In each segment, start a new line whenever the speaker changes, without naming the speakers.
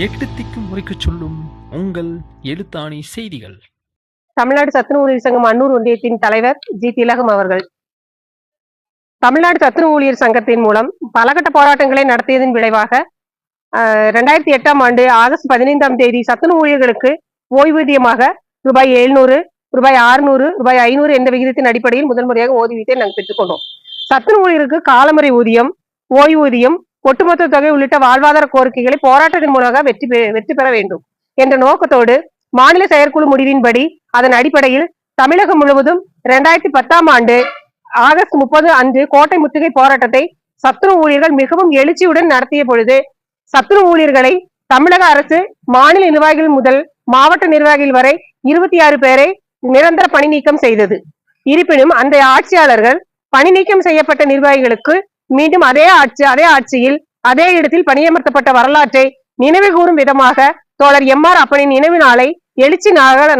எட்டு திக்கும் உரைக்கச் சொல்லும் உங்கள் எழுத்தாணி செய்திகள்.
தமிழ்நாடு சத்துணவு ஊழியர் சங்கம் அன்னூர் ஒன்றியத்தின் தலைவர் ஜி திலகம் அவர்கள் தமிழ்நாடு சத்துணவு ஊழியர் சங்கத்தின் மூலம் பலகட்ட போராட்டங்களை நடத்தியதன் விளைவாக 2008ஆம் ஆண்டு ஆகஸ்ட் 15ஆம் தேதி சத்துணவு ஊழியர்களுக்கு ஓய்வூதியமாக ரூபாய் 700, ரூபாய் 600, ரூபாய் 500 என்ற விகிதத்தின் அடிப்படையில் முதல் முறையாக ஓய்வூதியத்தை நாங்கள் பெற்றுக்கொண்டோம். சத்துணவு ஊழியருக்கு காலமுறை ஊதியம், ஓய்வூதியம், ஒட்டுமொத்த தொகை உள்ளிட்ட வாழ்வாதார கோரிக்கைகளை போராட்டத்தின் மூலமாக வெற்றி பெற வேண்டும் என்ற நோக்கத்தோடு மாநில செயற்குழு முடிவின்படி அதன் அடிப்படையில் தமிழகம் முழுவதும் 2010ஆம் ஆண்டு ஆகஸ்ட் 30 அன்று கோட்டை முற்றுகை போராட்டத்தை சத்துணவு ஊழியர்கள் மிகவும் எழுச்சியுடன் நடத்திய பொழுது சத்துணவு ஊழியர்களை தமிழக அரசு மாநில நிர்வாகிகள் முதல் மாவட்ட நிர்வாகிகள் வரை 26 பேரை நிரந்தர பணி நீக்கம் செய்தது. இருப்பினும் அந்த ஆட்சியாளர்கள் பணி நீக்கம் செய்யப்பட்ட நிர்வாகிகளுக்கு மீண்டும் அதே ஆட்சியில் அதே இடத்தில் பணியமர்த்தப்பட்ட வரலாற்றை நினைவு கூறும் விதமாக தோழர் எம்.ஆர். அப்பனின் நினைவு நாளை எழுச்சி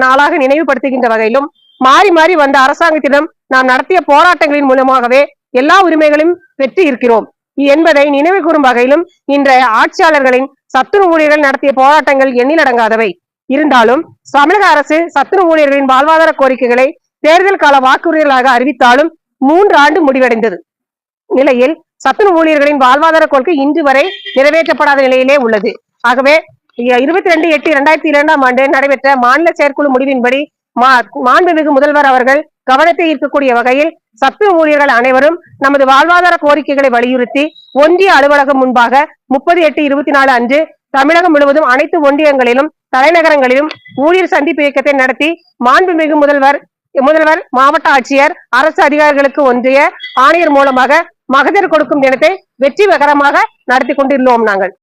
நாளாக நினைவுபடுத்துகின்ற வகையிலும் மாறி மாறி வந்த அரசாங்கத்திடம் நாம் நடத்திய போராட்டங்களின் மூலமாகவே எல்லா உரிமைகளையும் பெற்று இருக்கிறோம் என்பதை நினைவு கூறும் வகையிலும் இன்றைய ஆட்சியாளர்களின் சத்துணவு ஊழியர்கள் நடத்திய போராட்டங்கள் எண்ணிலடங்காதவை. இருந்தாலும் தமிழக அரசு சத்துணவு ஊழியர்களின் வாழ்வாதார கோரிக்கைகளை தேர்தல் கால வாக்குறுதிகளாக அறிவித்தாலும் 3 ஆண்டு முடிவடைந்தது நிலையில் சத்துணவு ஊழியர்களின் வாழ்வாதார கொள்கை இன்று வரை நிறைவேற்றப்படாத நிலையிலே உள்ளது. ஆகவே 22/8/2002ஆம் ஆண்டு நடைபெற்ற மாநில செயற்குழு முடிவின்படி மாண்புமிகு முதல்வர் அவர்கள் கவனத்தை ஈர்க்கக்கூடிய வகையில் சத்துணவு ஊழியர்கள் அனைவரும் நமது வாழ்வாதார கோரிக்கைகளை வலியுறுத்தி ஒன்றிய அலுவலகம் முன்பாக 30/8/24 அன்று தமிழகம் முழுவதும் அனைத்து ஒன்றியங்களிலும் தலைநகரங்களிலும் ஊழியர் சந்திப்பு இயக்கத்தை நடத்தி மாண்புமிகு முதல்வர், மாவட்ட ஆட்சியர், அரசு அதிகாரிகளுக்கு ஒன்றிய ஆணையர் மூலமாக மகஜர் கொடுக்கும் தினத்தை வெற்றிகரமாக நடத்தி கொண்டிருந்தோம் நாங்கள்.